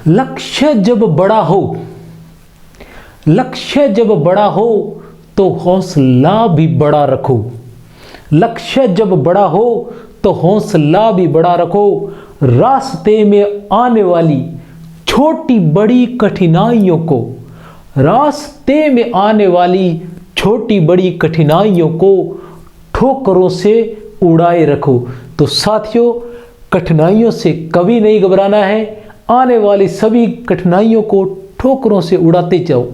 लक्ष्य जब बड़ा हो, लक्ष्य जब बड़ा हो तो हौसला भी बड़ा रखो। लक्ष्य जब बड़ा हो तो हौसला भी बड़ा रखो। रास्ते में आने वाली छोटी बड़ी कठिनाइयों को, रास्ते में आने वाली छोटी बड़ी कठिनाइयों को ठोकरों से उड़ाए रखो। तो साथियों, कठिनाइयों से कभी नहीं घबराना है। आने वाली सभी कठिनाइयों को ठोकरों से उड़ाते जाओ।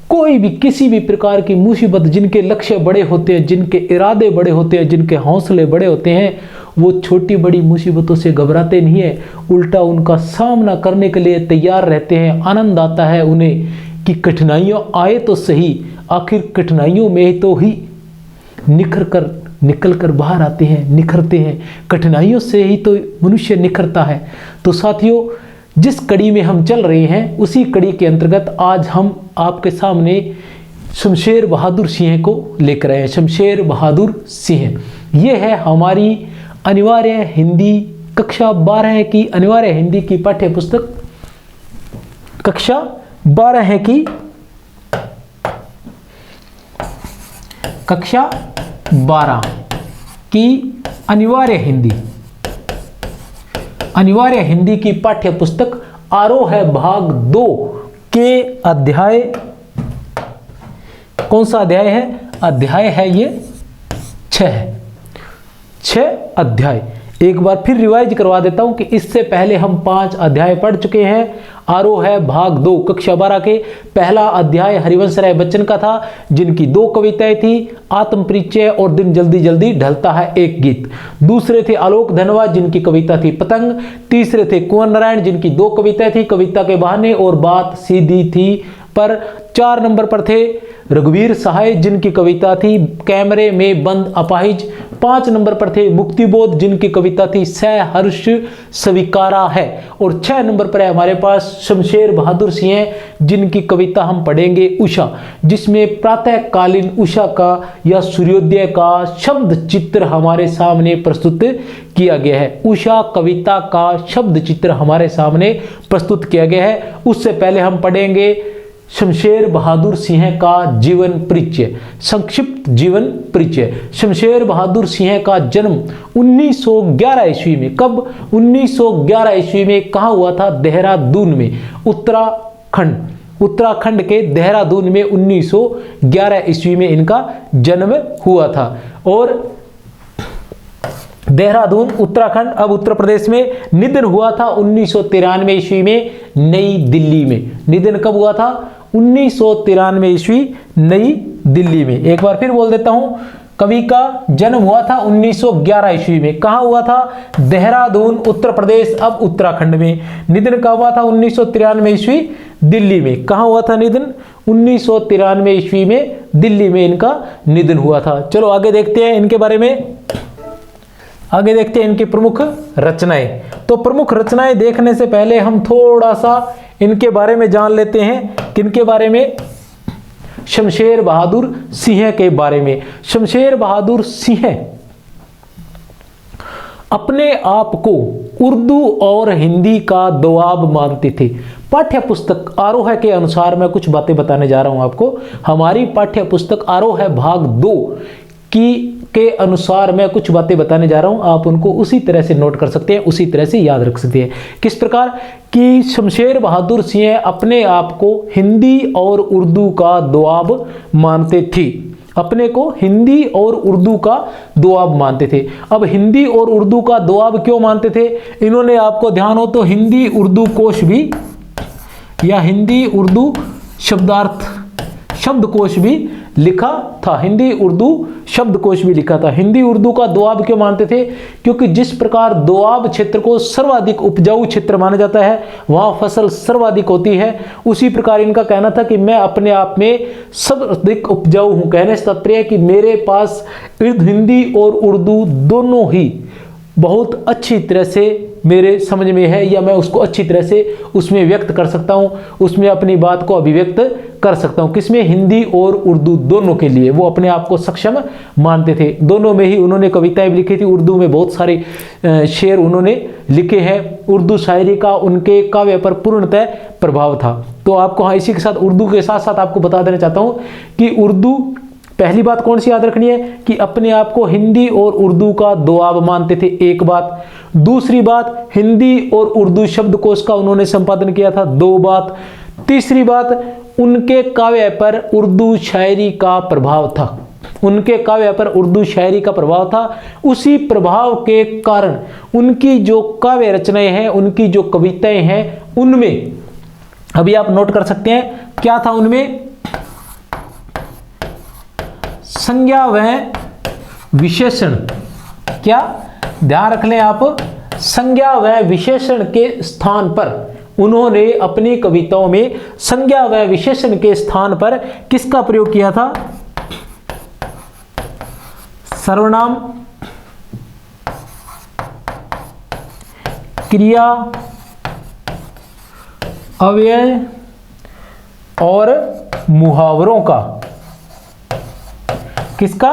कोई भी किसी भी प्रकार की मुसीबत, जिनके लक्ष्य बड़े होते हैं, जिनके इरादे बड़े होते हैं, जिनके हौसले बड़े होते हैं, वो छोटी बड़ी मुसीबतों से घबराते नहीं है, उल्टा उनका सामना करने के लिए तैयार रहते हैं। आनंद आता है उन्हें कि कठिनाइयाँ आए तो सही, आखिर कठिनाइयों में तो ही निकल कर बाहर आते हैं, निखरते हैं। कठिनाइयों से ही तो मनुष्य निखरता है। तो साथियों, जिस कड़ी में हम चल रहे हैं उसी कड़ी के अंतर्गत आज हम आपके सामने शमशेर बहादुर सिंह को लेकर आए हैं। शमशेर बहादुर सिंह, ये है हमारी अनिवार्य हिंदी कक्षा 12 की अनिवार्य हिंदी की पाठ्य पुस्तक, कक्षा 12 की कक्षा 12 की अनिवार्य हिंदी की पाठ्य पुस्तक आरोह है भाग 2 के अध्याय, कौन सा अध्याय है? अध्याय है ये 6 अध्याय। एक बार फिर रिवाइज करवा देता हूं कि इससे पहले हम 5 अध्याय पढ़ चुके हैं। आरोह है भाग 2 कक्षा 12 के पहला अध्याय हरिवंश राय बच्चन का था, जिनकी 2 कविताएं थी, आत्म परिचय और दिन जल्दी जल्दी ढलता है एक गीत। दूसरे थे आलोक धनवा, जिनकी कविता थी पतंग। तीसरे थे कुंवर नारायण, जिनकी 2 कविताएं थी, कविता के बहाने और बात सीधी थी पर। 4 नंबर पर थे रघुवीर सहाय, जिनकी कविता थी कैमरे में बंद अपाहिज। 5 नंबर पर थे मुक्तिबोध, जिनकी कविता थी सहर्ष स्वीकारा है। और 6 नंबर पर है हमारे पास शमशेर बहादुर सिंह, जिनकी कविता हम पढ़ेंगे उषा, जिसमें प्रातःकालीन उषा का या सूर्योदय का शब्द चित्र हमारे सामने प्रस्तुत किया गया है। उषा कविता का शब्द चित्र हमारे सामने प्रस्तुत किया गया है। उससे पहले हम पढ़ेंगे शमशेर बहादुर सिंह का जीवन परिचय, संक्षिप्त जीवन परिचय। शमशेर बहादुर सिंह का जन्म 1911 ईस्वी में, कब? 1911 ईस्वी में। कहाँ हुआ था? देहरादून में, उत्तराखंड के देहरादून में 1911 ईस्वी में इनका जन्म हुआ था। और देहरादून उत्तराखंड, अब उत्तर प्रदेश में। निधन हुआ था 1993 ईस्वी में नई दिल्ली में। निधन कब हुआ था? 1993 ईस्वी नई दिल्ली में। एक बार फिर बोल देता हूं, कवि का जन्म हुआ था 1911 ईस्वी में। कहाँ हुआ था? देहरादून उत्तर प्रदेश, अब उत्तराखंड में। निधन कब हुआ था? 1993 ईस्वी दिल्ली में। कहाँ हुआ था निधन? 1993 ईस्वी में दिल्ली में इनका निधन हुआ था। चलो आगे देखते हैं इनके बारे में। आगे देखते हैं इनकी प्रमुख रचनाएं। तो प्रमुख रचनाएं देखने से पहले हम थोड़ा सा इनके बारे में जान लेते हैं। किनके बारे में? शमशेर बहादुर सिंह के बारे में। शमशेर बहादुर सिंह अपने आप को उर्दू और हिंदी का दोआब मानते थे। पाठ्य पुस्तक आरोह के अनुसार मैं कुछ बातें बताने जा रहा हूं आपको। हमारी पाठ्य पुस्तक आरोह भाग 2 के अनुसार मैं कुछ बातें बताने जा रहा हूं। आप उनको उसी तरह से नोट कर सकते हैं, उसी तरह से याद रख सकते हैं। किस प्रकार कि शमशेर बहादुर सिंह अपने आप को हिंदी और उर्दू का दोआब मानते थे। अपने को हिंदी और उर्दू का दोआब मानते थे। अब हिंदी और उर्दू का दोआब क्यों मानते थे? इन्होंने, आपको ध्यान हो तो, हिंदी उर्दू कोश भी या हिंदी उर्दू शब्दकोश भी लिखा था। हिंदी उर्दू शब्दकोश भी लिखा था। हिंदी उर्दू का दोआब क्यों मानते थे? क्योंकि जिस प्रकार दोआब क्षेत्र को सर्वाधिक उपजाऊ क्षेत्र माना जाता है, वहां फसल सर्वाधिक होती है, उसी प्रकार इनका कहना था कि मैं अपने आप में सर्वाधिक उपजाऊ हूं। कहने से तात्पर्य है कि मेरे पास हिंदी और उर्दू दोनों ही बहुत अच्छी तरह से मेरे समझ में है, या मैं उसको अच्छी तरह से उसमें व्यक्त कर सकता हूँ, उसमें अपनी बात को अभिव्यक्त कर सकता हूँ। किसमें? हिंदी और उर्दू दोनों के लिए वो अपने आप को सक्षम मानते थे। दोनों में ही उन्होंने कविताएं भी लिखी थी। उर्दू में बहुत सारे शेर उन्होंने लिखे हैं। उर्दू शायरी का उनके काव्य पर पूर्णतः प्रभाव था। तो आपको हाँ, इसी के साथ उर्दू के साथ साथ आपको बता देना चाहता हूँ कि उर्दू, पहली बात कौन सी याद रखनी है कि अपने आप को हिंदी और उर्दू का दोआब मानते थे, एक बात। दूसरी बात, हिंदी और उर्दू शब्दकोश का उन्होंने संपादन किया था, दो बात। तीसरी बात, उनके काव्य पर उर्दू शायरी का प्रभाव था। उनके काव्य पर उर्दू शायरी का प्रभाव था। उसी प्रभाव के कारण उनकी जो काव्य रचनाएं हैं, उनकी जो कविताएं हैं, उनमें अभी आप नोट कर सकते हैं क्या था उनमें? संज्ञा व विशेषण। क्या ध्यान रख लें आप? संज्ञा व विशेषण के स्थान पर उन्होंने अपनी कविताओं में संज्ञा व विशेषण के स्थान पर किसका प्रयोग किया था? सर्वनाम, क्रिया, अव्यय और मुहावरों का। किसका?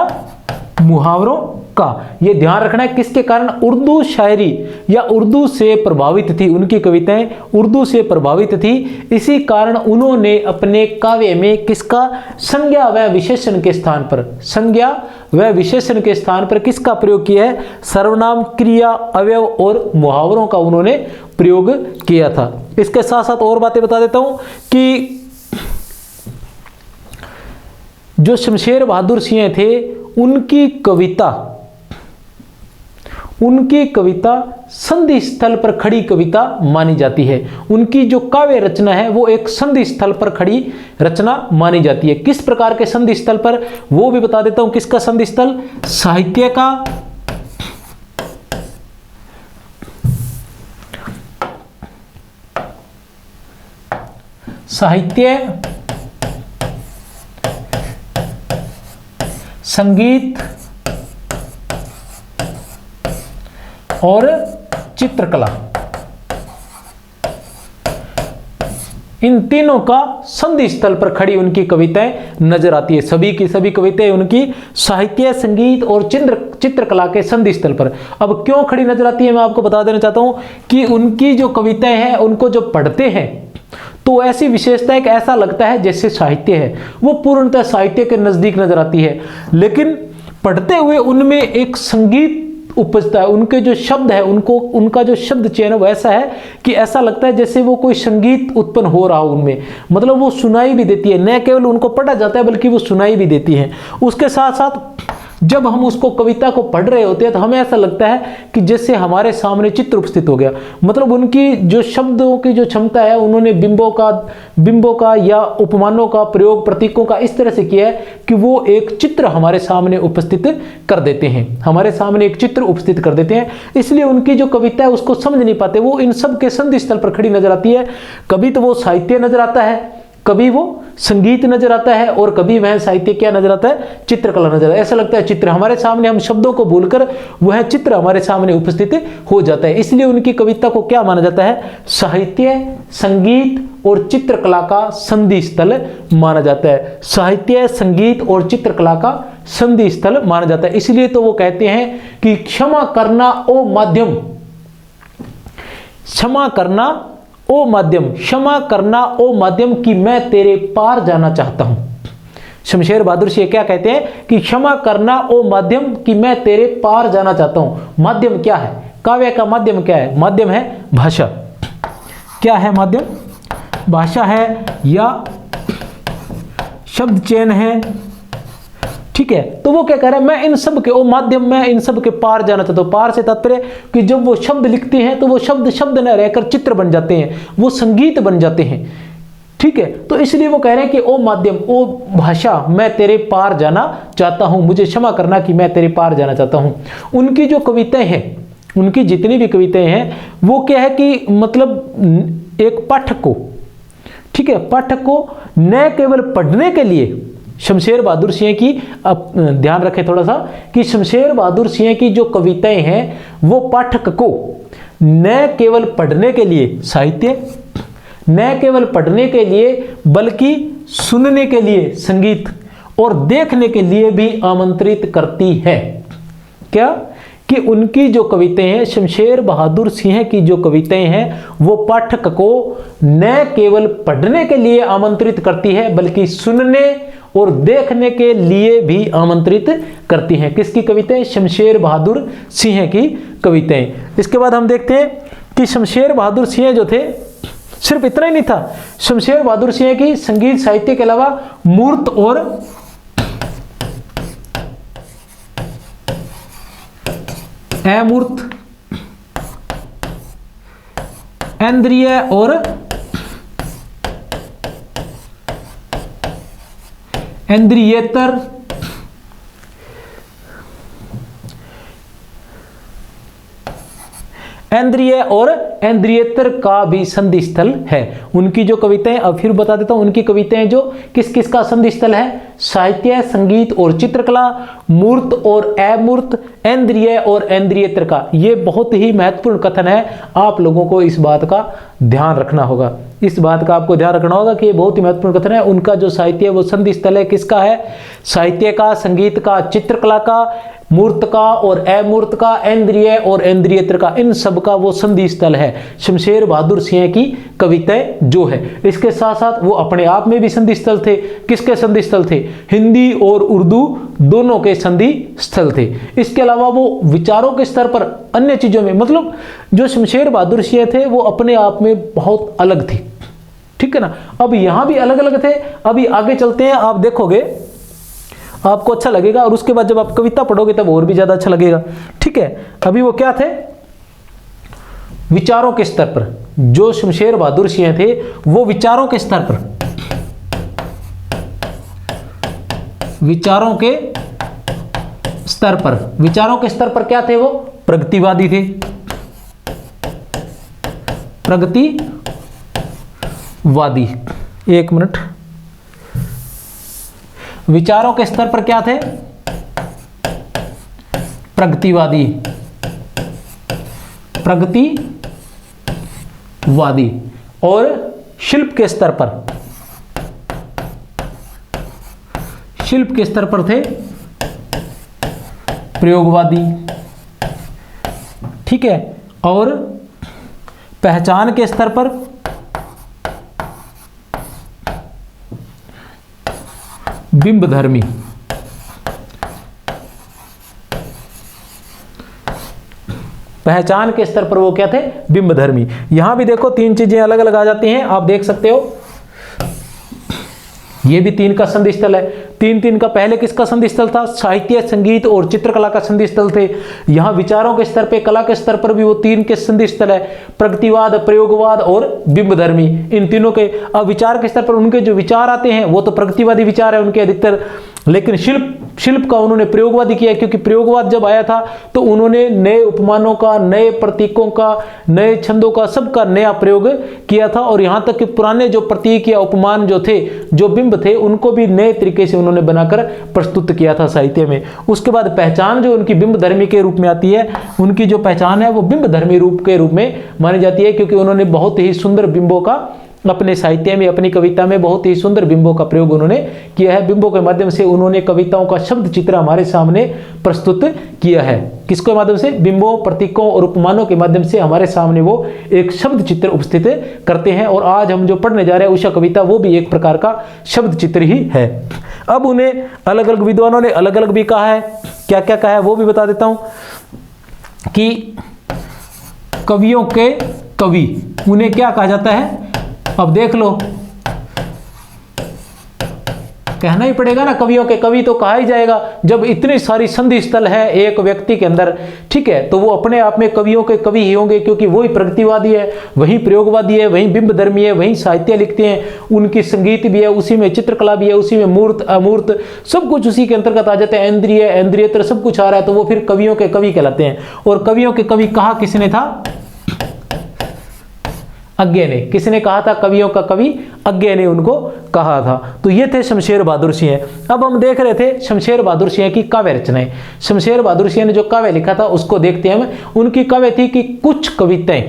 मुहावरों का। यह ध्यान रखना है किसके कारण? उर्दू शायरी या उर्दू से प्रभावित थी, उनकी कविताएं उर्दू से प्रभावित थी। इसी कारण उन्होंने अपने काव्य में किसका? संज्ञा व विशेषण के स्थान पर, संज्ञा व विशेषण के स्थान पर किसका प्रयोग किया है? सर्वनाम, क्रिया, अवयव और मुहावरों का उन्होंने प्रयोग किया था। इसके साथ साथ और बातें बता देता हूं कि जो शमशेर बहादुर सिंह थे, उनकी कविता संधि स्थल पर खड़ी कविता मानी जाती है। उनकी जो काव्य रचना है वो एक संधि स्थल पर खड़ी रचना मानी जाती है। किस प्रकार के संधि स्थल पर, वो भी बता देता हूं। किसका संधि स्थल? साहित्य का, साहित्य, संगीत और चित्रकला, इन तीनों का संधि स्थल पर खड़ी उनकी कविताएं नजर आती है। सभी की सभी कविताएं उनकी साहित्य, संगीत और चित्रकला के संधि स्थल पर। अब क्यों खड़ी नजर आती है मैं आपको बता देना चाहता हूं कि उनकी जो कविताएं हैं उनको जो पढ़ते हैं तो ऐसी विशेषता है कि ऐसा लगता है जैसे साहित्य है, वो पूर्णतः साहित्य के नजदीक नजर आती है। लेकिन पढ़ते हुए उनमें एक संगीत उपजता है। उनके जो शब्द है, उनका जो शब्द चयन वैसा है कि ऐसा लगता है जैसे वो कोई संगीत उत्पन्न हो रहा हो उनमें। मतलब वो सुनाई भी देती है, न केवल उनको पढ़ा जाता है बल्कि वो सुनाई भी देती है। उसके साथ साथ जब हम उसको कविता को पढ़ रहे होते हैं तो हमें ऐसा लगता है कि जैसे हमारे सामने चित्र उपस्थित हो गया। मतलब उनकी जो शब्दों की जो क्षमता है, उन्होंने बिंबों का या उपमानों का प्रयोग, प्रतीकों का इस तरह से किया है कि वो एक चित्र हमारे सामने उपस्थित कर देते हैं, हमारे सामने एक चित्र उपस्थित कर देते हैं। इसलिए उनकी जो कविता है उसको समझ नहीं पाते, वो इन सब के संधि स्थल पर खड़ी नजर आती है। कभी तो वो साहित्य नजर आता है, कभी वो संगीत नजर आता है और कभी वह साहित्य क्या नजर आता है? चित्रकला नजर आता है। ऐसा लगता है चित्र हमारे सामने, हम शब्दों को भूलकर वह चित्र हमारे सामने उपस्थित हो जाता है। इसलिए उनकी कविता को क्या माना जाता है? साहित्य, संगीत और चित्रकला का संधि स्थल माना जाता है। साहित्य, संगीत और चित्रकला का संधि स्थल माना जाता है। इसलिए तो वो कहते हैं कि क्षमा करना ओ माध्यम, क्षमा करना ओ माध्यम, क्षमा करना ओ माध्यम कि मैं तेरे पार जाना चाहता हूं। शमशेर बहादुर सिंह क्या कहते हैं कि क्षमा करना ओ माध्यम कि मैं तेरे पार जाना चाहता हूं। माध्यम क्या है? काव्य का माध्यम क्या है? माध्यम है भाषा। क्या है माध्यम? भाषा है या शब्द चयन है। ठीक है, तो वो क्या कह रहा है? मैं इन सब के ओ माध्यम, मैं इन सब के पार जाना चाहता हूं। पार से तात्पर्य कि जब वो शब्द लिखते हैं तो वो शब्द न रहकर चित्र बन जाते हैं, वो संगीत बन जाते हैं। ठीक है, तो इसलिए वो कह रहे हैं कि ओ माध्यम, ओ भाषा, मैं तेरे पार जाना चाहता हूं, मुझे क्षमा करना कि मैं तेरे पार जाना चाहता हूं। उनकी जो कविताएं हैं, उनकी जितनी भी कविताएं हैं, वो क्या है कि मतलब एक पाठक को, ठीक है, पाठक को न केवल पढ़ने के लिए शमशेर बहादुर सिंह की, ध्यान रखें थोड़ा सा, कि शमशेर बहादुर सिंह की जो कविताएं हैं वो पाठक को न केवल पढ़ने के लिए साहित्य, न केवल पढ़ने के लिए बल्कि सुनने के लिए संगीत और देखने के लिए भी आमंत्रित करती है। क्या? कि उनकी जो कविताएं हैं, शमशेर बहादुर सिंह की जो कविताएं हैं, वो पाठक को न केवल पढ़ने के लिए आमंत्रित करती है बल्कि सुनने और देखने के लिए भी आमंत्रित करती हैं। किसकी कविताएं? शमशेर बहादुर सिंह की कविताएं। इसके बाद हम देखते हैं कि शमशेर बहादुर सिंह जो थे, सिर्फ इतना ही नहीं था, शमशेर बहादुर सिंह की संगीत साहित्य के अलावा मूर्त और अमूर्त, इंद्रिय और इंद्रियेतर, इंद्रिय और इंद्रियेतर का भी संधि स्थल है। उनकी जो कविताएं, अब फिर बता देता हूं, उनकी कविताएं जो किस किस का संधि स्थल है? साहित्य, संगीत और चित्रकला, मूर्त और अमूर्त, इंद्रिय और इंद्रियेतर का। ये बहुत ही महत्वपूर्ण कथन है, आप लोगों को इस बात का ध्यान रखना होगा। इस बात का आपको ध्यान रखना होगा कि ये बहुत ही महत्वपूर्ण कथन है। उनका जो साहित्य है वो संधि स्थल है, किसका है? साहित्य का, संगीत का, चित्रकला का, मूर्त का और अमूर्त का, इंद्रिय और इंद्रियेतर का, इन सब का वो संधि स्थल है शमशेर बहादुर सिंह की कविताएं जो है। इसके साथ साथ वो अपने आप में भी संधि स्थल थे। किसके संधि स्थल थे? हिंदी और उर्दू दोनों के संधि स्थल थे। इसके अलावा वो विचारों के स्तर पर अन्य चीजों में, मतलब जो शमशेर बहादुर सिंह थे वो अपने आप में बहुत अलग थे, ठीक है ना। अब यहां भी अलग अलग थे। अभी आगे चलते हैं, आप देखोगे आपको अच्छा लगेगा, और उसके बाद जब आप कविता पढ़ोगे तब और भी ज्यादा अच्छा लगेगा, ठीक है। अभी वो क्या थे? विचारों के स्तर पर जो शमशेर बहादुर सिंह थे वो विचारों के स्तर पर, विचारों के स्तर पर, विचारों के स्तर पर क्या थे? वो प्रगतिवादी थे, प्रगतिवादी। एक मिनट, विचारों के स्तर पर क्या थे? प्रगतिवादी, प्रगतिवादी। और शिल्प के स्तर पर, शिल्प के स्तर पर थे प्रयोगवादी, ठीक है। और पहचान के स्तर पर बिंबधर्मी। पहचान के स्तर पर वो क्या थे? बिंबधर्मी। यहां भी देखो तीन चीजें अलग अलग आ जाती हैं, आप देख सकते हो। ये भी तीन का संधि स्थल है। तीन का पहले किसका संधि स्थल था? साहित्य, संगीत और चित्रकला का संधि स्थल थे। यहां विचारों के स्तर पे, कला के स्तर पर भी वो तीन के संधि स्थल है, प्रगतिवाद, प्रयोगवाद और बिंबधर्मी। इन तीनों के अब विचार के स्तर पर उनके जो विचार आते हैं वो तो प्रगतिवादी विचार है उनके अधिकतर, लेकिन शिल्प का उन्होंने प्रयोगवादी किया, क्योंकि प्रयोगवाद जब आया था तो उन्होंने नए उपमानों का, नए प्रतीकों का, नए छंदों का, सबका नया प्रयोग किया था। और यहां तक कि पुराने जो प्रतीक या उपमान जो थे, जो बिंब थे, उनको भी नए तरीके से उन्होंने बनाकर प्रस्तुत किया था साहित्य में। उसके बाद पहचान जो उनकी बिंब धर्मी के रूप में आती है, उनकी जो पहचान है वो बिंब धर्मी रूप के रूप में मानी जाती है, क्योंकि उन्होंने बहुत ही सुंदर बिंबों का अपने साहित्य में, अपनी कविता में बहुत ही सुंदर बिंबों का प्रयोग उन्होंने किया है। बिंबों के माध्यम से उन्होंने कविताओं का शब्द चित्र हमारे सामने प्रस्तुत किया है। किसके माध्यम से? बिंबों, प्रतीकों और उपमानों के माध्यम से हमारे सामने वो एक शब्द चित्र उपस्थित करते हैं। और आज हम जो पढ़ने जा रहे हैं उषा कविता, वो भी एक प्रकार का शब्द चित्र ही है। अब उन्हें अलग अलग विद्वानों ने अलग अलग भी कहा है। क्या क्या कहा है वो भी बता देता हूं कि कवियों के कवि उन्हें क्या कहा जाता है। अब देख लो, कहना ही पड़ेगा ना, कवियों के कवि तो कहा ही जाएगा जब इतनी सारी संधि स्थल है एक व्यक्ति के अंदर, ठीक है। तो वो अपने आप में कवियों के कवि ही होंगे, क्योंकि वही प्रगतिवादी है, वही प्रयोगवादी है, वही बिंबधर्मी है, वही साहित्य लिखते हैं, उनकी संगीत भी है, उसी में चित्रकला भी है, उसी में मूर्त अमूर्त सब कुछ उसी के अंतर्गत आ जाते हैं, इंद्रिय इंद्रियेतर सब कुछ आ रहा है, तो वो फिर कवियों के कवि कहलाते हैं। और कवियों के कवि कहा किसने था? अज्ञे ने। किसने कहा था? कवियों का कवि अज्ञे ने उनको कहा था। तो ये थे शमशेर बहादुर सिंह। अब हम देख रहे थे शमशेर बहादुर सिंह की काव्य रचनाएं। शमशेर बहादुर सिंह ने जो काव्य लिखा था उसको देखते हैं हम। उनकी काव्य थी कि कुछ कविताएं।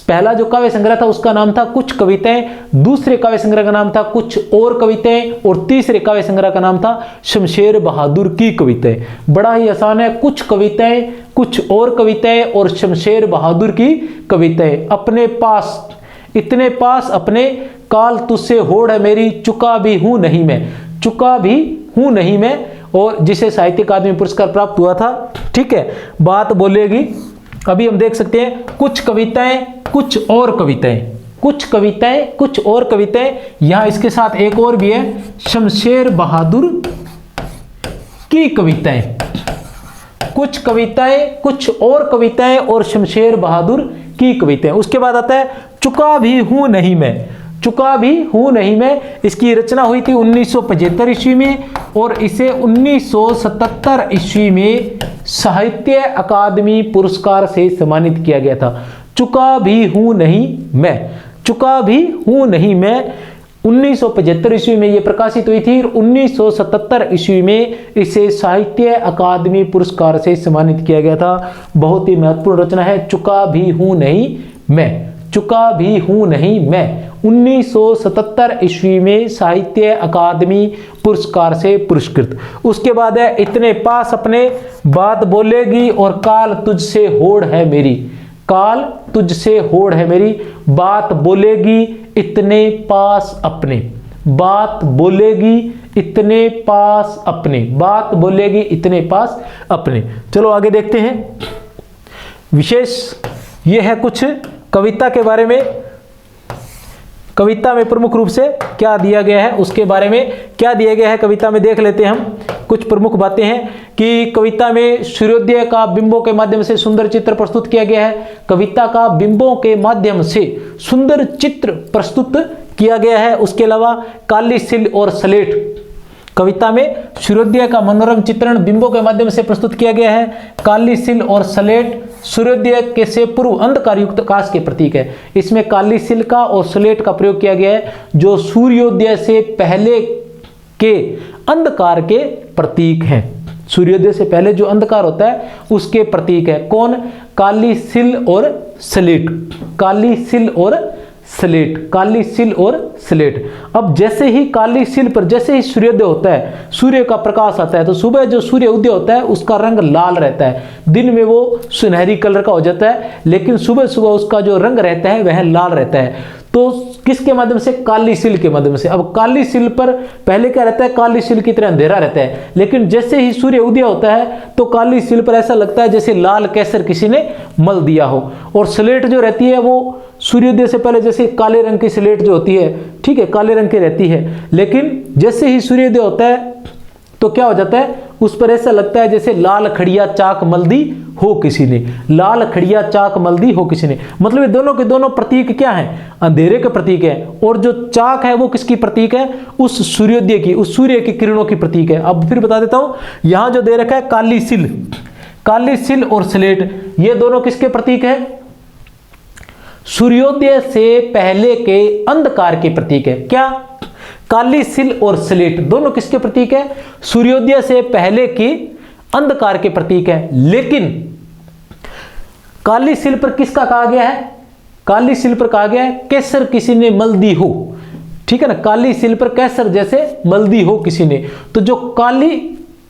पहला जो काव्य संग्रह था उसका नाम था कुछ कविताएं, दूसरे काव्य संग्रह का नाम था कुछ और कविताएं, और तीसरे काव्य संग्रह का नाम था शमशेर बहादुर की कविताएं। बड़ा ही आसान है, कुछ कविताएं, कुछ और कविताएं और शमशेर बहादुर की कविताएं। अपने पास इतने पास अपने, काल तुझसे होड़ है मेरी, चुका भी हूं नहीं मैं, चुका भी हूं नहीं मैं, और जिसे साहित्य अकादमी पुरस्कार प्राप्त हुआ था। ठीक है, बात बोलेगी। अभी हम देख सकते हैं कुछ कविताएं, कुछ और कविताएं, कुछ कविताएं, कुछ और कविताएं। यहां इसके साथ एक और भी है, शमशेर बहादुर की कविताएं। कुछ कविताएं, कुछ और कविताएं और शमशेर बहादुर की कविताएं। उसके बाद आता है चुका भी हूं नहीं मैं, चुका भी हूं नहीं मैं। इसकी रचना हुई थी 1975 ईस्वी में और इसे 1977 ईस्वी में साहित्य अकादमी पुरस्कार से सम्मानित किया गया था। चुका भी हूं नहीं मैं, चुका भी हूं नहीं मैं 1975 ईस्वी में ये प्रकाशित हुई थी। 1977 ईस्वी में इसे साहित्य अकादमी पुरस्कार से सम्मानित किया गया था। बहुत ही महत्वपूर्ण रचना है, चुका भी हूं नहीं मैं, चुका भी हूं नहीं मैं। 1977 ईस्वी में साहित्य अकादमी पुरस्कार से पुरस्कृत। उसके बाद है इतने पास अपने, बात बोलेगी और काल तुझसे होड़ है मेरी, काल तुझसे होड़ है मेरी, बात बोलेगी इतने पास अपने, बात बोलेगी इतने पास अपने, बात बोलेगी इतने पास अपने। चलो आगे देखते हैं। विशेष ये है कुछ कविता के बारे में। कविता में प्रमुख रूप से क्या दिया गया है, उसके बारे में क्या दिया गया है कविता में देख लेते हैं हम। कुछ प्रमुख बातें हैं कि कविता में सूर्योदय का बिंबों के माध्यम से सुंदर चित्र प्रस्तुत किया गया है। कविता का बिंबों के माध्यम से सुंदर चित्र प्रस्तुत किया गया है। उसके अलावा काली सिल और स्लेट, कविता में सूर्योदय का मनोरम चित्रण बिंबों के माध्यम से प्रस्तुत किया गया है। काली सिल और स्लेट सूर्योदय के से पूर्व अंधकार युक्त आकाश के प्रतीक है। इसमें काली सिल का और स्लेट का प्रयोग किया गया है जो सूर्योदय से पहले के अंधकार के प्रतीक हैं। सूर्योदय से पहले जो अंधकार होता है उसके प्रतीक है। कौन? काली सिल और स्लेट, काली सिल और स्लेट, काली सिल और स्लेट। अब जैसे ही काली सिल पर जैसे ही सूर्योदय होता है, सूर्य का प्रकाश आता है, तो सुबह जो सूर्य उदय होता है उसका रंग लाल रहता है। दिन में वो सुनहरी कलर का हो जाता है, लेकिन सुबह सुबह उसका जो रंग रहता है वह लाल रहता है। तो किसके माध्यम से? काली सिल के माध्यम से। अब काली सिल पर पहले क्या रहता है? काली सिल की तरह अंधेरा रहता है, लेकिन जैसे ही सूर्य उदय होता है तो काली सिल पर ऐसा लगता है जैसे लाल केसर किसी ने मल दिया हो। और स्लेट जो रहती है वो सूर्योदय से पहले जैसे काले रंग की स्लेट जो होती है, ठीक है, काले रंग की रहती है, लेकिन जैसे ही सूर्योदय होता है तो क्या हो जाता है? उस पर ऐसा लगता है जैसे लाल खड़िया चाक मल दी हो किसी ने, लाल खड़िया चाक मल दी हो किसी ने। मतलब ये दोनों के दोनों प्रतीक क्या हैं? अंधेरे के प्रतीक है। और जो चाक है वो किसकी प्रतीक है? उस सूर्योदय की, उस सूर्य की किरणों की प्रतीक है। अब फिर बता देता हूं, यहां जो दे रखा है काली सिल, काली सिल और स्लेट, ये दोनों किसके प्रतीक है? सूर्योदय से पहले के अंधकार के प्रतीक है। क्या? काली सिल और स्लेट दोनों किसके प्रतीक है? सूर्योदय से पहले के अंधकार के प्रतीक है। लेकिन काली सिल पर किसका कहा गया है? काली सिल पर कहा गया है केसर किसी ने मल दी हो, ठीक है ना, काली सिल पर केसर जैसे मल दी हो किसी ने। तो जो काली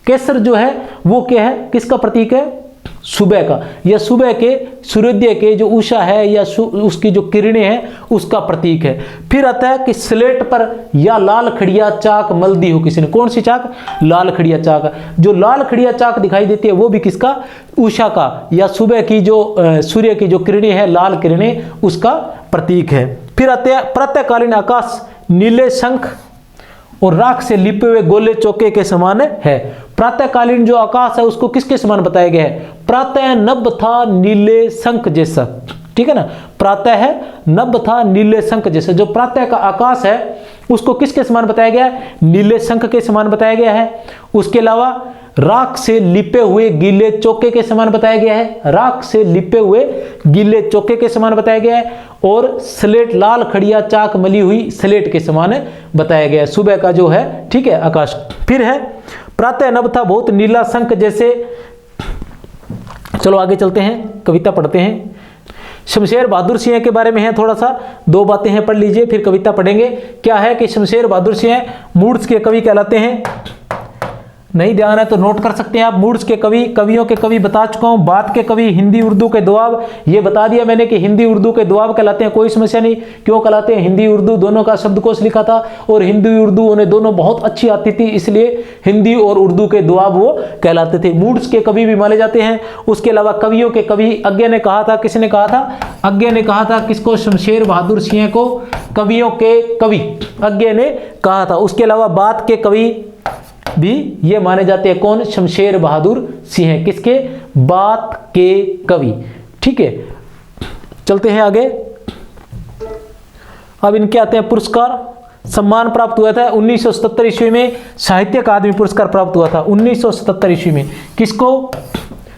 केसर जो है वो क्या है? किसका प्रतीक है? सुबह का, या सुबह के सूर्योदय के जो उषा है या उसकी जो किरणें हैं उसका प्रतीक है। फिर आता है कि स्लेट पर या लाल खड़िया चाक मल दी हो किसी ने। कौन सी चाक? लाल खड़िया चाक। जो लाल खड़िया चाक दिखाई देती है वो भी किसका? उषा का, या सुबह की जो सूर्य की जो किरणें हैं, लाल किरणें, उसका प्रतीक है। फिर आते हैं प्रातःकालीन आकाश नीले शंख और राख से लिपे हुए गोले चौके के समान है। प्रातःकालीन जो आकाश है उसको किसके समान बताया गया है? प्रातः नभ था नीले शंख जैसा, ठीक है ना। प्रातः नभ था नीले शंख जैसे। जो प्रातः का आकाश है उसको किसके समान बताया गया है? नीले शंख के समान बताया गया है। उसके अलावा राख से लिपे हुए गीले चौके के समान बताया गया है, राख से लिपे हुए गीले चौके के समान बताया गया है। और स्लेट लाल खड़िया चाक मली हुई स्लेट के समान बताया गया है सुबह का जो है, ठीक है, आकाश। फिर है प्रातः नभ था बहुत नीला शंख जैसे। चलो आगे चलते हैं, कविता पढ़ते हैं। शमशेर बहादुर सिंह के बारे में है, थोड़ा सा 2 बातें हैं, पढ़ लीजिए फिर कविता पढ़ेंगे। क्या है कि शमशेर बहादुर सिंह मूड्स के कवि कहलाते हैं। नहीं ध्यान है तो नोट कर सकते हैं आप। मूड्स के कवि, कवियों के कवि बता चुका हूं। बात के कवि, हिंदी उर्दू के दुआब, ये बता दिया मैंने कि हिंदी उर्दू के दुआब कहलाते हैं, कोई समस्या नहीं। क्यों कहलाते हैं? हिंदी उर्दू दोनों का शब्दकोश लिखा था और हिंदी उर्दू उन्हें दोनों बहुत अच्छी आती थी, इसलिए हिंदी और उर्दू के दुआब वो कहलाते थे। मूड्स के कवि भी माने जाते हैं। उसके अलावा कवियों के कवि अज्ञे ने कहा था, किसने कहा था? अज्ञे ने कहा था। किसको? शमशेर बहादुर सिंह को कवियों के कवि अज्ञे ने कहा था। उसके अलावा बात के कवि भी ये माने जाते हैं। कौन? शमशेर बहादुर सिंह। किसके? बात के कवि, ठीक है। चलते हैं आगे। अब इनके आते हैं पुरस्कार। सम्मान प्राप्त हुआ था 1977 ईस्वी में, साहित्य अकादमी पुरस्कार प्राप्त हुआ था 1977 ईस्वी में। किसको?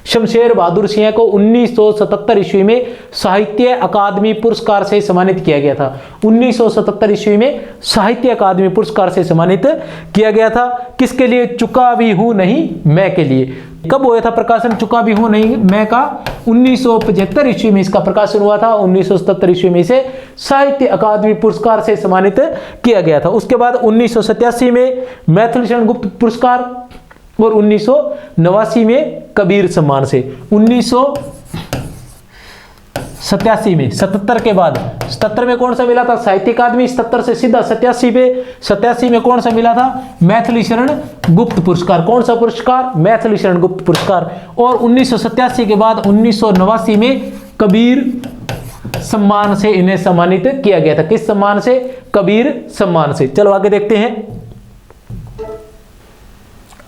शमशेर बहादुर सिंह को 1977 ईस्वी में साहित्य अकादमी पुरस्कार से सम्मानित किया गया था। 1977 ईस्वी में साहित्य अकादमी पुरस्कार से सम्मानित किया गया था। किसके लिए? चुका भी हूं नहीं मैं के लिए। कब हुआ था प्रकाशन चुका भी हूं नहीं मैं का? 1975 ईस्वी में इसका प्रकाशन हुआ था। 1977 ईस्वी में इसे साहित्य अकादमी पुरस्कार से सम्मानित किया गया था। उसके बाद 1987 में मैथिलीशरण गुप्त पुरस्कार और 1989 में कबीर सम्मान से। 1987 में, 77 के बाद, 77 में कौन सा मिला था? साहित्य अकादमी। 77 से सीधा 87 पे, 87 में कौन सा मिला था? मैथिलीशरण गुप्त पुरस्कार। कौन सा पुरस्कार? मैथिलीशरण गुप्त पुरस्कार। और 1987 के बाद 1989 में कबीर सम्मान से इन्हें सम्मानित किया गया था। किस सम्मान से? कबीर सम्मान से। चलो आगे देखते हैं।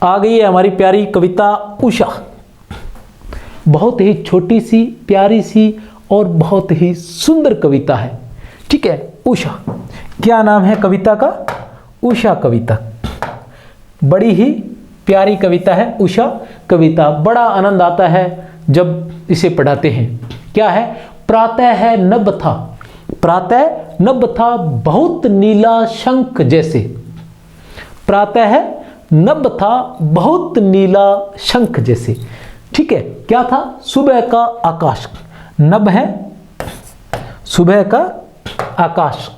आ गई है हमारी प्यारी कविता उषा। बहुत ही छोटी सी, प्यारी सी और बहुत ही सुंदर कविता है, ठीक है। उषा, क्या नाम है कविता का? उषा कविता। बड़ी ही प्यारी कविता है उषा कविता। बड़ा आनंद आता है जब इसे पढ़ाते हैं। क्या है? प्रातः नभ था, प्रातः नभ था बहुत नीला शंख जैसे। प्रातः नभ था बहुत नीला शंख जैसे, ठीक है। क्या था? सुबह का आकाश। नभ है सुबह का आकाश।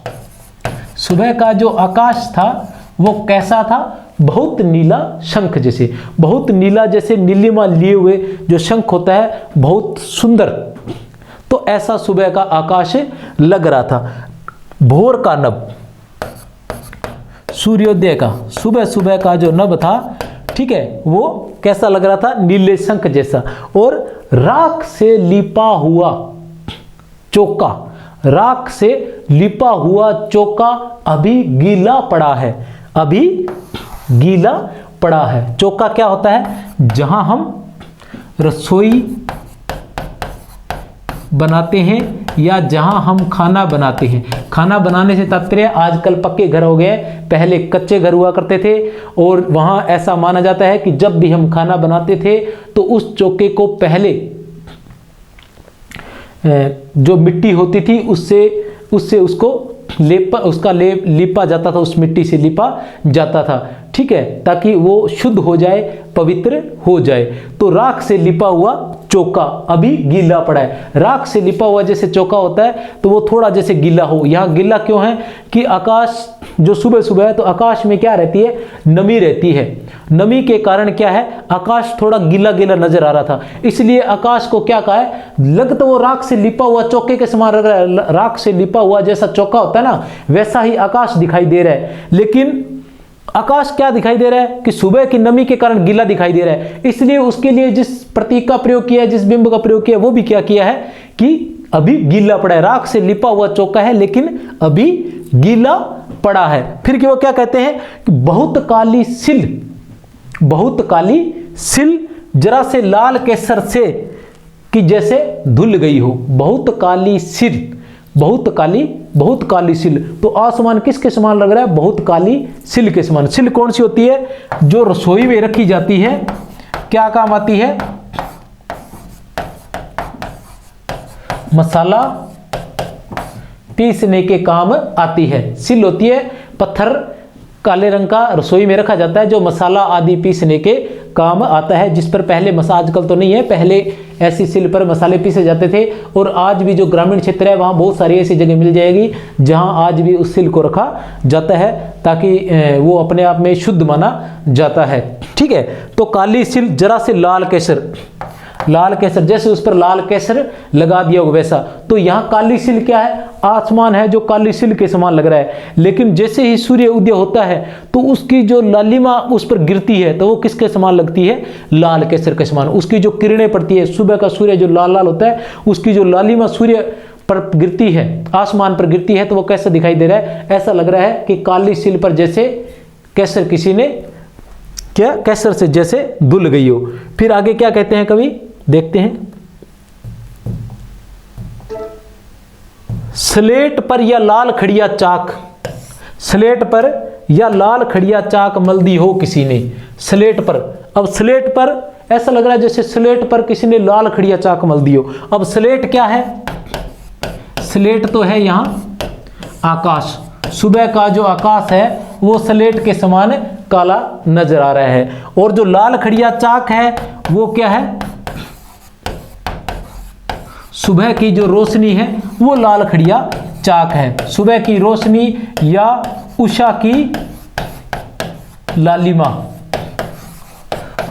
सुबह का जो आकाश था वो कैसा था? बहुत नीला शंख जैसे। बहुत नीला जैसे नीलिमा लिए हुए जो शंख होता है, बहुत सुंदर। तो ऐसा सुबह का आकाश लग रहा था। भोर का नभ, सूर्योदय का, सुबह सुबह का जो नभ था, ठीक है, वो कैसा लग रहा था? नीले शंख जैसा। और राख से लिपा हुआ चौका, राख से लिपा हुआ चौका अभी गीला पड़ा है। अभी गीला पड़ा है। चौका क्या होता है? जहां हम रसोई बनाते हैं या जहां हम खाना बनाते हैं। खाना बनाने से तात्पर्य आजकल पक्के घर हो गए, पहले कच्चे घर हुआ करते थे। और वहां ऐसा माना जाता है कि जब भी हम खाना बनाते थे तो उस चौके को पहले जो मिट्टी होती थी उससे उसको लिपा जाता था, उस मिट्टी से लिपा जाता था, ठीक है, ताकि वो शुद्ध हो जाए, पवित्र हो जाए। तो राख से लिपा हुआ चौका अभी गीला पड़ा है। राख से लिपा हुआ जैसे चौका होता है तो वो थोड़ा जैसे गीला हो। यहाँ गीला क्यों है? कि आकाश जो सुबह सुबह है तो आकाश में क्या रहती है? नमी रहती है। नमी के कारण क्या है? आकाश थोड़ा गीला गीला नजर आ रहा था, इसलिए आकाश को क्या कहा है? लग तो वो राख से लिपा हुआ चौके के समान लग रहा है। राख से लिपा हुआ जैसा चौका होता है ना, वैसा ही आकाश दिखाई दे रहा है। लेकिन आकाश क्या दिखाई दे रहा है? कि सुबह की नमी के कारण गीला दिखाई दे रहा है। इसलिए उसके लिए जिस प्रतीक का प्रयोग किया है, जिस बिंब का प्रयोग किया है, वो भी क्या किया है? कि अभी गीला पड़ा है। राख से लिपा हुआ चौका है लेकिन अभी गीला पड़ा है। फिर कि वो क्या कहते हैं? कि बहुत काली सिल, बहुत काली सिल जरा से लाल केसर से कि जैसे धुल गई हो। बहुत काली सिल बहुत काली सिल। तो आसमान किसके समान लग रहा है? बहुत काली सिल के समान। सिल कौन सी होती है? जो रसोई में रखी जाती है, क्या काम आती है? मसाला पीसने के काम आती है। सिल होती है पत्थर काले रंग का, रसोई में रखा जाता है, जो मसाला आदि पीसने के काम आता है, जिस पर पहले आजकल तो नहीं है, पहले ऐसी सिल पर मसाले पीसे जाते थे। और आज भी जो ग्रामीण क्षेत्र है वहाँ बहुत सारी ऐसी जगह मिल जाएगी जहाँ आज भी उस सिल को रखा जाता है, ताकि वो अपने आप में शुद्ध माना जाता है। ठीक है, तो काली सिल, जरा से लाल केसर, जैसे उस पर लाल केसर लगा दिया हो वैसा। तो यहाँ काली सिल क्या है? आसमान है जो काली सिल के समान लग रहा है। लेकिन जैसे ही सूर्य उदय होता है तो उसकी जो लालिमा उस पर गिरती है तो वो किसके समान लगती है? लाल केसर के समान। उसकी जो किरणें पड़ती है, सुबह का सूर्य जो लाल लाल होता है, उसकी जो लालिमा सूर्य पर गिरती है, आसमान पर गिरती है, तो वो कैसा दिखाई दे रहा है? ऐसा लग रहा है कि काली सिल पर जैसे केसर किसी ने क्या केसर से जैसे धुल गई हो। फिर आगे क्या कहते हैं कवि, देखते हैं। स्लेट पर या लाल खड़िया चाक, स्लेट पर या लाल खड़िया चाक मल दी हो किसी ने। स्लेट पर, अब स्लेट पर ऐसा लग रहा है जैसे स्लेट पर किसी ने लाल खड़िया चाक मल दी हो। अब स्लेट क्या है? स्लेट तो है यहां आकाश। सुबह का जो आकाश है वो स्लेट के समान काला नजर आ रहा है। और जो लाल खड़िया चाक है वो क्या है? सुबह की जो रोशनी है वो लाल खड़िया चाक है। सुबह की रोशनी या उषा की लालिमा,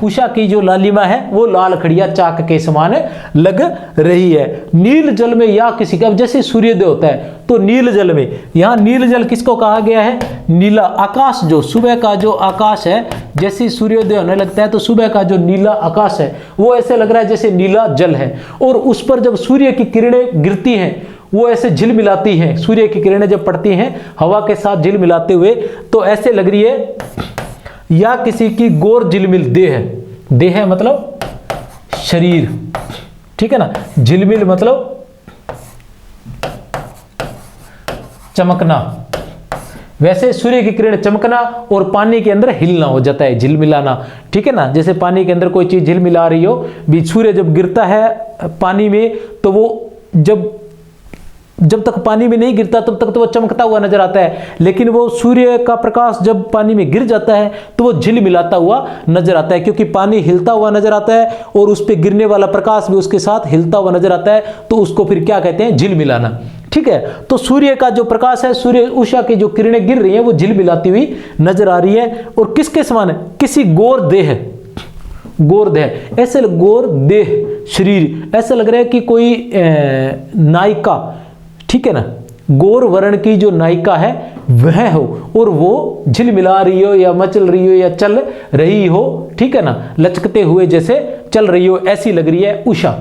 उषा की जो लालिमा है वो लाल खड़िया चाक के समान लग रही है। नील जल में या किसी का, जैसे सूर्योदय होता है तो नील जल में, यहाँ नील जल किसको कहा गया है? नीला आकाश, जो सुबह का जो आकाश है, जैसे सूर्योदय होने लगता है तो सुबह का जो नीला आकाश है वो ऐसे लग रहा है जैसे नीला जल है। और उस पर जब सूर्य की किरणें गिरती हैं वो ऐसे झिलमिलाती हैं। सूर्य की किरणें जब पड़ती हैं हवा के साथ झिलमिलाते हुए, तो ऐसे लग रही है या किसी की गोर झिलमिल देह है। देह है मतलब शरीर, ठीक है ना। झिलमिल मतलब चमकना। वैसे सूर्य की किरण चमकना और पानी के अंदर हिलना हो जाता है, झिलमिलाना, ठीक है ना। जैसे पानी के अंदर कोई चीज झिलमिला रही हो, भी सूर्य जब गिरता है पानी में तो वो जब तक पानी में नहीं गिरता तब तक तो वो चमकता हुआ नजर आता है, लेकिन वो सूर्य का प्रकाश जब पानी में गिर जाता है तो वो झिलमिलाता हुआ नजर आता है, क्योंकि पानी हिलता हुआ नजर आता है और उस पर गिरने वाला प्रकाश भी उसके साथ हिलता हुआ नजर आता है, तो उसको फिर क्या कहते हैं? झिलमिलाना। ठीक है, तो सूर्य का जो प्रकाश है, सूर्य उषा की जो किरणें गिर रही है वो झिलमिलाती हुई नजर आ रही है। और किसके समान है? किसी गोर देह, गोर देह, ऐसे गोर देह शरीर, ऐसा लग रहा है कि कोई नायिका, ठीक है ना, गोर वर्ण की जो नायिका है वह हो और वो झिलमिला रही हो या मचल रही हो या चल रही हो, ठीक है ना, लचकते हुए जैसे चल रही हो, ऐसी लग रही है उषा,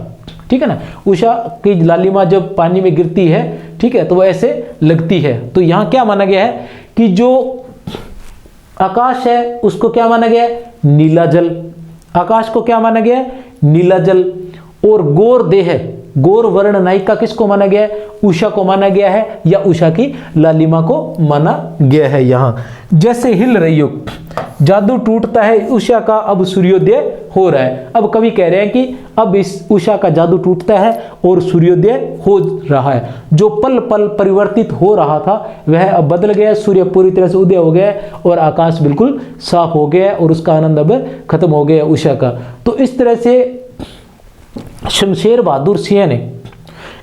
ठीक है ना। उषा की लालिमा जब पानी में गिरती है, ठीक है, तो वो ऐसे लगती है। तो यहां क्या माना गया है कि जो आकाश है उसको क्या माना गया है? नीला जल। आकाश को क्या माना गया है? नीला जल। और गोर देह, गोर वर्ण नायिका किसको माना गया है? उषा को माना गया है या उषा की लालिमा को माना गया है। यहां जैसे हिल रही हो, जादू टूटता है उषा का, अब सूर्योदय हो रहा है। अब कवि कह रहे हैं कि अब इस उषा का जादू टूटता है और सूर्योदय हो रहा है। जो पल पल परिवर्तित हो रहा था वह अब बदल गया, सूर्य पूरी तरह से उदय हो गया और आकाश बिल्कुल साफ हो गया और उसका आनंद अब खत्म हो गया उषा का। तो इस तरह से शमशेर बहादुर सिंह ने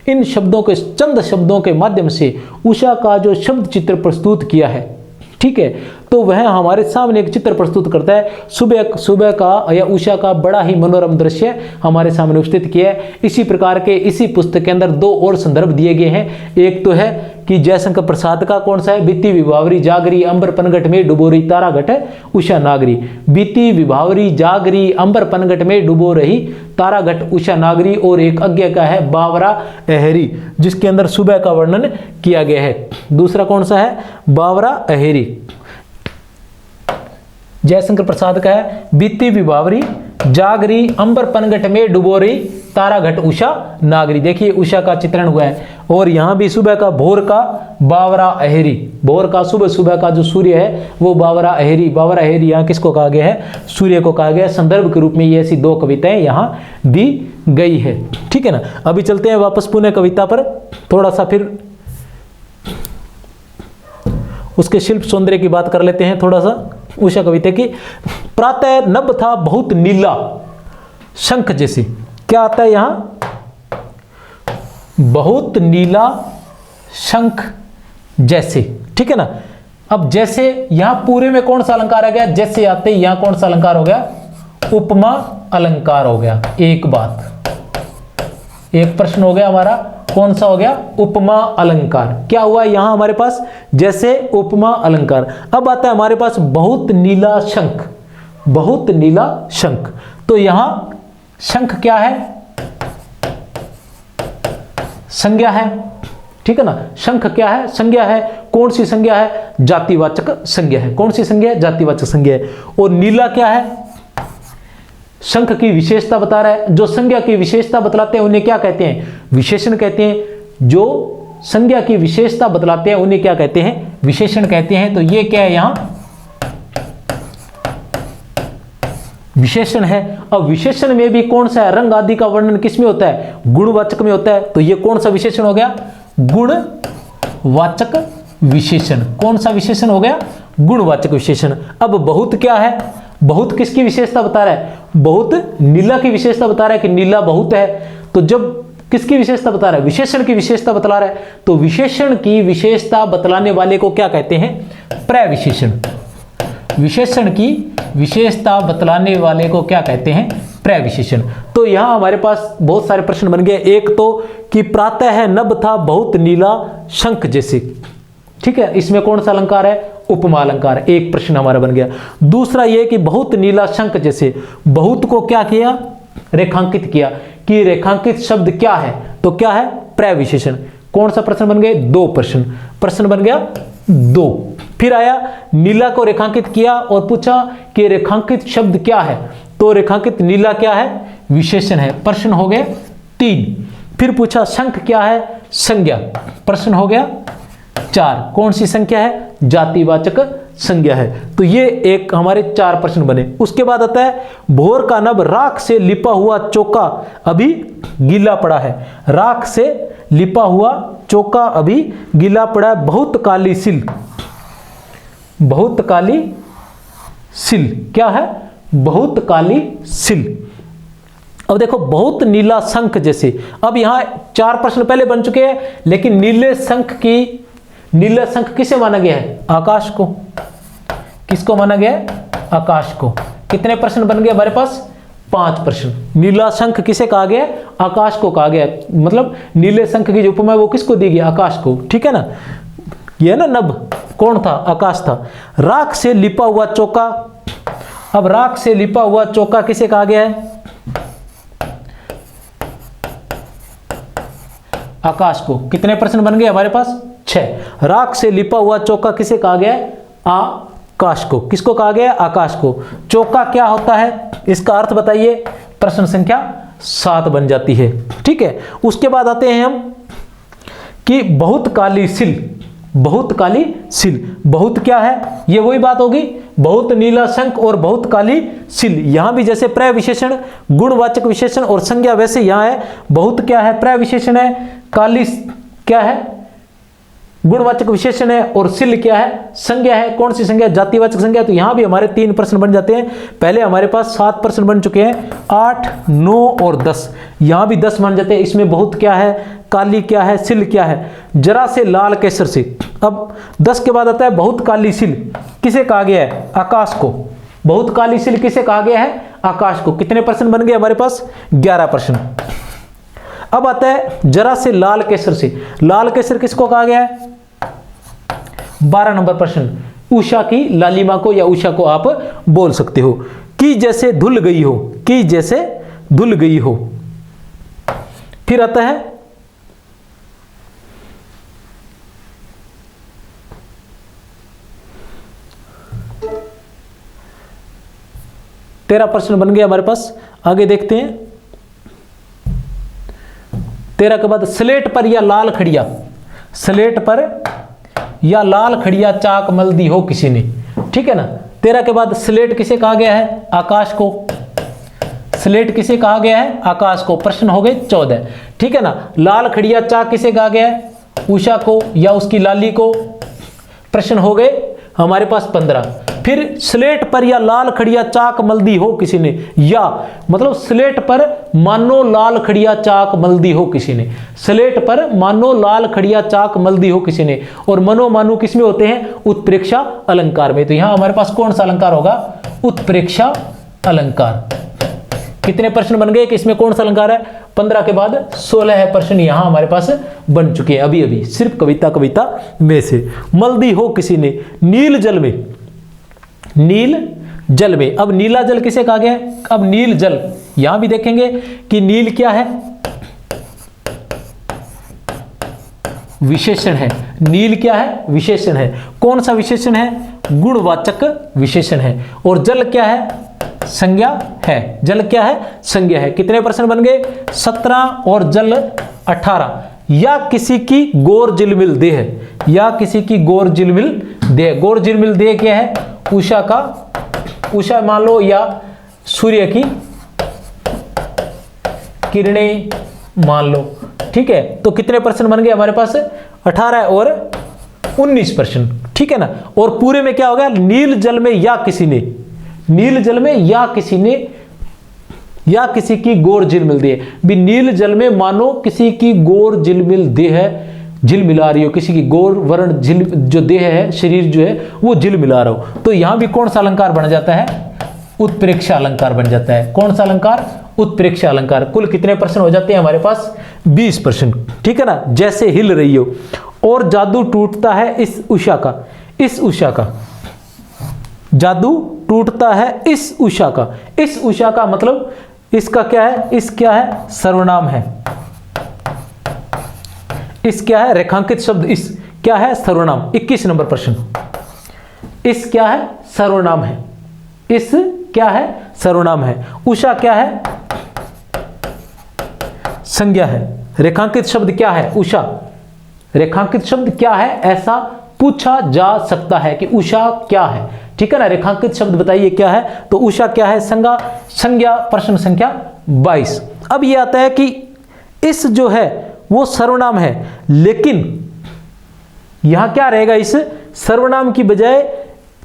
इन शब्दों के, चंद शब्दों के माध्यम से उषा का जो शब्द चित्र प्रस्तुत किया है, ठीक है, तो वह हमारे सामने एक चित्र प्रस्तुत करता है। सुबह का या उषा का बड़ा ही मनोरम दृश्य हमारे सामने उपस्थित किया है। इसी प्रकार के इसी पुस्तक के अंदर दो और संदर्भ दिए गए हैं। एक तो है कि जयशंकर प्रसाद का कौन सा है? बीती विभावरी जागरी अंबर पनघट में डुबो रही तारा घट उषा नागरी। बीती विभावरी जागरी अंबर पनघट में डुबो रही तारा घट उषा नागरी। और एक अज्ञा का है बावरा अहेरी, जिसके अंदर सुबह का वर्णन किया गया है। दूसरा कौन सा है? बावरा अहेरी। जयशंकर प्रसाद का है बीती विभावरी जागरी अंबर पनघट में डुबो रही ताराघट उषा नागरी, देखिए उषा का चित्रण हुआ है। और यहाँ भी सुबह का भोर का बावरा अहेरी, भोर का सुबह का जो सूर्य है वो बावरा अहेरी, बावरा अहेरी यहाँ किसको कहा गया है, सूर्य को कहा गया है। संदर्भ के रूप में ये ऐसी दो कविताएं यहाँ दी गई है, ठीक है ना। अभी चलते हैं वापस पुनः कविता पर, थोड़ा सा फिर उसके शिल्प सौंदर्य की बात कर लेते हैं थोड़ा सा उषा कविता की। प्रातः नभ था बहुत नीला शंख जैसी, क्या आता है यहां, बहुत नीला शंख जैसे, ठीक है ना। अब जैसे यहां पूरे में कौन सा अलंकार आ गया, जैसे आते यहां कौन सा अलंकार हो गया, उपमा अलंकार हो गया। एक बात, एक प्रश्न हो गया हमारा, कौन सा हो गया, उपमा अलंकार। क्या हुआ यहां हमारे पास, जैसे उपमा अलंकार। अब आता है हमारे पास बहुत नीला शंख, बहुत नीला शंख। तो यहां शंख क्या है, संज्ञा है, ठीक है ना। शंख क्या है, संज्ञा है। कौन सी संज्ञा है, जातिवाचक संज्ञा है। कौन सी संज्ञा है, जातिवाचक संज्ञा है। और नीला क्या है, शंख की विशेषता बता रहा है। जो संज्ञा की विशेषता बतलाते हैं उन्हें क्या कहते हैं, विशेषण कहते हैं। जो संज्ञा की विशेषता बतलाते हैं उन्हें क्या कहते हैं, विशेषण कहते हैं। तो ये क्या है, यहां विशेषण है। अब विशेषण में भी कौन सा है, रंग आदि का वर्णन किस में होता है, गुणवाचक में होता है। तो ये कौन सा विशेषण हो गया, गुणवाचक विशेषण। कौन सा विशेषण हो गया, गुणवाचक विशेषण। अब बहुत क्या है, बहुत किसकी विशेषता बता रहा है, बहुत नीला की विशेषता बता रहा है कि नीला बहुत है। तो जब किसकी विशेषता बता रहा है, विशेषण की विशेषता बतला रहा है। तो विशेषण की विशेषता बतलाने वाले को क्या कहते हैं, प्रविशेषण। विशेषण की विशेषता बतलाने वाले को क्या कहते हैं, प्रविशेषण। तो यहां हमारे पास बहुत सारे प्रश्न बन गए। एक तो कि प्रातः है नभ था बहुत नीला शंख जैसे, ठीक है, इसमें कौन सा अलंकार है, उपमा अलंकार। एक प्रश्न हमारा बन गया। दूसरा यह कि बहुत नीला शंख जैसे, बहुत को क्या किया, रेखांकित किया। कि रेखांकित शब्द क्या है, तो क्या है, प्रविशेषण। कौन सा प्रश्न बन गए, दो प्रश्न, प्रश्न बन गया दो। फिर आया नीला को रेखांकित किया और पूछा कि रेखांकित शब्द क्या है, तो रेखांकित नीला क्या है, विशेषण है। प्रश्न हो गए तीन। फिर पूछा शंख क्या है, संज्ञा, प्रश्न हो गया चार। कौन सी संख्या है, जातिवाचक संज्ञा है। तो ये एक हमारे चार प्रश्न बने। उसके बाद आता है भोर का नभ राख से लिपा हुआ चौका अभी गीला पड़ा है। राख से लिपा हुआ चौका अभी गीला पड़ा है, बहुत काली सिल, बहुत काली सिल, क्या है, बहुत काली सिल। अब देखो बहुत नीला शंख जैसे, अब यहां चार प्रश्न पहले बन चुके हैं, लेकिन नीले शंख किसे माना गया है, आकाश को। किसको माना गया है, आकाश को। कितने प्रश्न बन गए हमारे पास, 5 प्रश्न। नीला शंख किसे कहा गया, आकाश को कहा गया। मतलब नीले शंख की जो उपमा है वो किसको दी गई, आकाश को, ठीक है ना। ये ना नभ कौन था, आकाश था। राख से लिपा हुआ चौका, अब राख से लिपा हुआ चौका किसे कहा गया है, आकाश को। कितने प्रश्न बन गए हमारे पास, 6। राख से लिपा हुआ चौका किसे कहा गया है, आकाश को। किसको कहा गया है, आकाश को। चौका क्या होता है, इसका अर्थ बताइए। प्रश्न संख्या 7 बन जाती है, ठीक है। उसके बाद आते हैं हम कि बहुत काली सिल, बहुत काली सिल। बहुत क्या है, ये वही बात होगी, बहुत नीला शंख और बहुत काली सिल। यहां भी जैसे प्रविशेषण, गुणवाचक विशेषण और संज्ञा, वैसे यहां है बहुत क्या है, प्रविशेषण है, काली क्या है, गुणवाचक विशेषण है, और सिल क्या है, संज्ञा है। कौन सी संज्ञा, जातिवाचक संज्ञा। तो यहां भी हमारे 3 प्रश्न बन जाते हैं। पहले हमारे पास 7 प्रश्न बन चुके हैं, 8, 9 और 10। यहां भी 10 बन जाते हैं। इसमें बहुत क्या है, काली क्या है, सिल क्या है, जरा से लाल केसर से। अब 10 के बाद आता है बहुत काली सिल, किसे कहा गया है, आकाश को। बहुत काली सिल किसे कहा गया है, आकाश को। कितने प्रश्न बन गए हमारे पास, 11 प्रश्न। अब आता है जरा से लाल केसर से, लाल केसर किसको कहा गया है, 12 नंबर प्रश्न। उषा की लालिमा को या उषा को आप बोल सकते हो। कि जैसे धुल गई हो, कि जैसे धुल गई हो। फिर आता है तेरह प्रश्न बन गया हमारे पास। आगे देखते हैं। 13 के बाद स्लेट पर या लाल खड़िया, स्लेट पर या लाल खड़िया चाक मल दी हो किसी ने, ठीक है ना। 13 के बाद स्लेट किसे कहा गया है? आकाश को। स्लेट किसे कहा गया है? आकाश को। प्रश्न हो गए 14, ठीक है ना। लाल खड़िया चाक किसे कहा गया है? उषा को या उसकी लाली को। प्रश्न हो गए हमारे पास 15। फिर स्लेट पर या लाल खड़िया चाक मल दी हो किसी ने, या मतलब स्लेट पर मानो लाल खड़िया चाक मल दी हो किसी ने, स्लेट पर मानो लाल खड़िया चाक मल दी हो किसी ने। और मनो मानो किस में होते हैं? उत्प्रेक्षा अलंकार में। तो यहां हमारे पास कौन सा अलंकार होगा? उत्प्रेक्षा अलंकार। कितने प्रश्न बन गए कि इसमें कौन सा अलंकार है? 15 के बाद 16 प्रश्न यहां हमारे पास बन चुके हैं अभी अभी, सिर्फ कविता में से। मल दी हो किसी ने नील जल में, नील जल में। अब नीला जल किसे कहा गया है? अब नील जल, यहां भी देखेंगे कि नील क्या है? विशेषण है। नील क्या है? विशेषण है। कौन सा विशेषण है? गुणवाचक विशेषण है। और जल क्या है? संज्ञा है। जल क्या है? संज्ञा है। कितने प्रश्न बन गए? 17 और जल 18। या किसी की गोर जिलमिल देह, या किसी की गोर जिलमिल देह। गोर जिलमिल देह क्या है? उषा का, उषा मान लो, या सूर्य की किरणें मान लो, ठीक है। तो कितने प्रश्न बन गए हमारे पास? 18 और 19 प्रश्न, ठीक है ना। और पूरे में क्या हो गया? नील जल में या किसी ने, नील जल में या किसी ने, या किसी की गोर झिलमिल देह। भी नील जल में मानो किसी की गोर झिलमिल देह है, झिलमिला रही हो, किसी की गोर वर्ण झिल जो देह है, शरीर जो है वो झिलमिला रहा हो। तो यहां भी कौन सा अलंकार बन जाता है? उत्प्रेक्षा अलंकार बन जाता है। कौन सा अलंकार? उत्प्रेक्षा अलंकार। कुल कितने प्रश्न हो जाते हैं हमारे पास? 20 प्रश्न, ठीक है ना। जैसे हिल रही हो, और जादू टूटता है इस उषा का, इस उषा का, जादू टूटता है इस उषा का। इस उषा का मतलब इसका क्या है? इस क्या है? सर्वनाम है। इस क्या है? रेखांकित शब्द। इस क्या है? सर्वनाम। 21 नंबर प्रश्न। इस क्या है? सर्वनाम है। इस क्या है? सर्वनाम है। उषा क्या है? संज्ञा है। रेखांकित शब्द क्या है? उषा। रेखांकित शब्द क्या है? ऐसा पूछा जा सकता है कि उषा क्या है, ठीक है ना। रेखांकित शब्द बताइए क्या है? तो उषा क्या है? संज्ञा। संज्ञा। प्रश्न संख्या 22। अब ये आता है कि इस जो है वो सर्वनाम है, लेकिन यहां क्या रहेगा? इस सर्वनाम की बजाय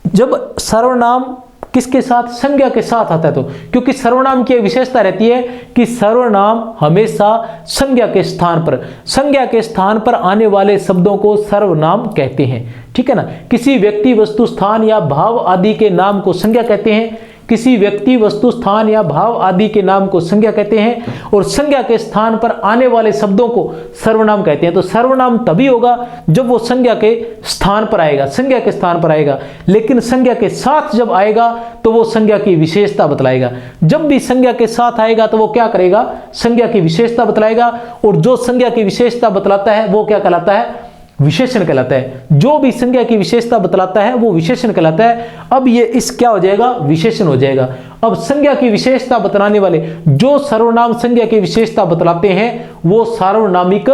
जब सर्वनाम किसके साथ? संज्ञा के साथ आता है। तो क्योंकि सर्वनाम की विशेषता रहती है कि सर्वनाम हमेशा संज्ञा के स्थान पर, संज्ञा के स्थान पर आने वाले शब्दों को सर्वनाम कहते हैं, ठीक है ना। किसी व्यक्ति, वस्तु, स्थान या भाव आदि के नाम को संज्ञा कहते हैं। किसी व्यक्ति, वस्तु, स्थान या भाव आदि के नाम को संज्ञा कहते हैं, और संज्ञा के स्थान पर आने वाले शब्दों को सर्वनाम कहते हैं। तो सर्वनाम तभी होगा जब वो संज्ञा के स्थान पर आएगा, संज्ञा के स्थान पर आएगा। लेकिन संज्ञा के साथ जब आएगा तो वो संज्ञा की विशेषता बतलाएगा। जब भी संज्ञा के साथ आएगा तो वो क्या करेगा? संज्ञा की विशेषता बतलाएगा। और जो संज्ञा की विशेषता बतलाता है वो क्या कहलाता है? विशेषण कहलाता है। जो भी संज्ञा की विशेषता बतलाता है वो विशेषण कहलाता है। अब ये इस क्या हो जाएगा? विशेषण हो जाएगा। अब संज्ञा की विशेषता बतलाने वाले जो सर्वनाम संज्ञा की विशेषता बतलाते हैं वो सार्वनामिक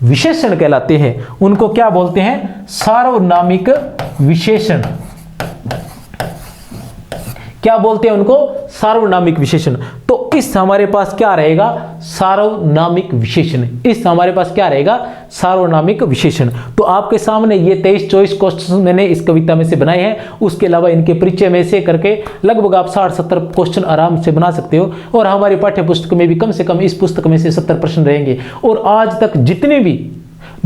विशेषण कहलाते हैं। उनको क्या बोलते हैं? सार्वनामिक विशेषण। क्या बोलते हैं उनको? सार्वनामिक विशेषण। तो इस हमारे पास क्या रहेगा? सार्वनामिक विशेषण। इस हमारे पास क्या रहेगा? सार्वनामिक विशेषण। तो आपके सामने ये 23-24 क्वेश्चन मैंने इस कविता में से बनाए हैं। उसके अलावा इनके परिचय में से करके लगभग आप 60-70 क्वेश्चन आराम से बना सकते हो। और हमारी पाठ्य पुस्तक में भी कम से कम इस पुस्तक में से 70 प्रश्न रहेंगे। और आज तक जितने भी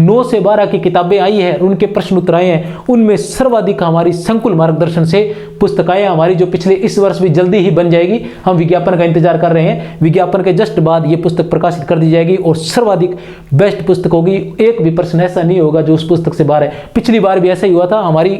9 से 12 की किताबें आई हैं, उनके प्रश्न उत्तर आए हैं, उनमें सर्वाधिक हमारी संकुल मार्गदर्शन से पुस्तकाएं हमारी जो पिछले इस वर्ष भी जल्दी ही बन जाएगी। हम विज्ञापन का इंतजार कर रहे हैं। विज्ञापन के जस्ट बाद ये पुस्तक प्रकाशित कर दी जाएगी और सर्वाधिक बेस्ट पुस्तक होगी। एक भी प्रश्न ऐसा नहीं होगा जो उस पुस्तक से बाहर है। पिछली बार भी ऐसा ही हुआ था। हमारी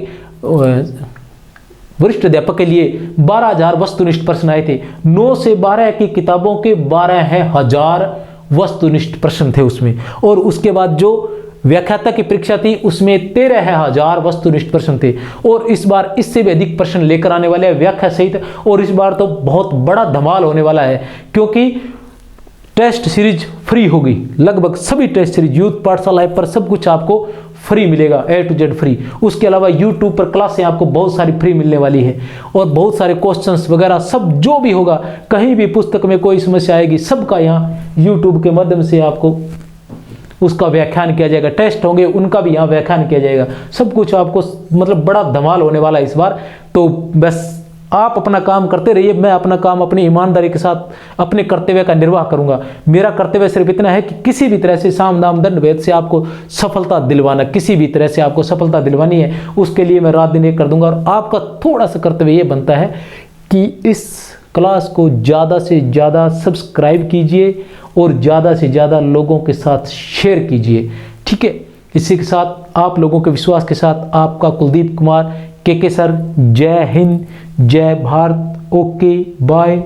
वरिष्ठ अध्यापक के लिए 12,000 वस्तुनिष्ठ प्रश्न आए थे। 9 से 12 की किताबों के 12,000 वस्तुनिष्ठ प्रश्न थे उसमें। और उसके बाद जो व्याख्याता की परीक्षा थी उसमें 13,000 वस्तुनिष्ठ प्रश्न थे। और इस बार इससे भी अधिक प्रश्न लेकर आने वाले हैं व्याख्या सहित। और इस बार तो बहुत बड़ा धमाल होने वाला है, क्योंकि टेस्ट सीरीज फ्री होगी, लगभग सभी टेस्ट सीरीज यूथ पाठशाला ऐप पर सब कुछ आपको फ्री मिलेगा, A to Z फ्री। उसके अलावा YouTube पर क्लासें आपको बहुत सारी फ्री मिलने वाली है और बहुत सारे क्वेश्चंस वगैरह सब जो भी होगा, कहीं भी पुस्तक में कोई समस्या आएगी सबका यहाँ YouTube के माध्यम से आपको उसका व्याख्यान किया जाएगा। टेस्ट होंगे उनका भी यहाँ व्याख्यान किया जाएगा। सब कुछ आपको मतलब बड़ा धमाल होने वाला है इस बार। तो बस आप अपना काम करते रहिए, मैं अपना काम अपनी ईमानदारी के साथ अपने कर्तव्य का निर्वाह करूंगा। मेरा कर्तव्य सिर्फ इतना है कि किसी भी तरह से साम दाम दंड भेद से आपको सफलता दिलवाना, किसी भी तरह से आपको सफलता दिलवानी है, उसके लिए मैं रात दिन एक कर दूंगा। और आपका थोड़ा सा कर्तव्य ये बनता है कि इस क्लास को ज़्यादा से ज़्यादा सब्सक्राइब कीजिए और ज़्यादा से ज़्यादा लोगों के साथ शेयर कीजिए, ठीक है। इसी के साथ आप लोगों के विश्वास के साथ आपका कुलदीप कुमार के सर, जय हिंद, जय भारत, ओके बाय।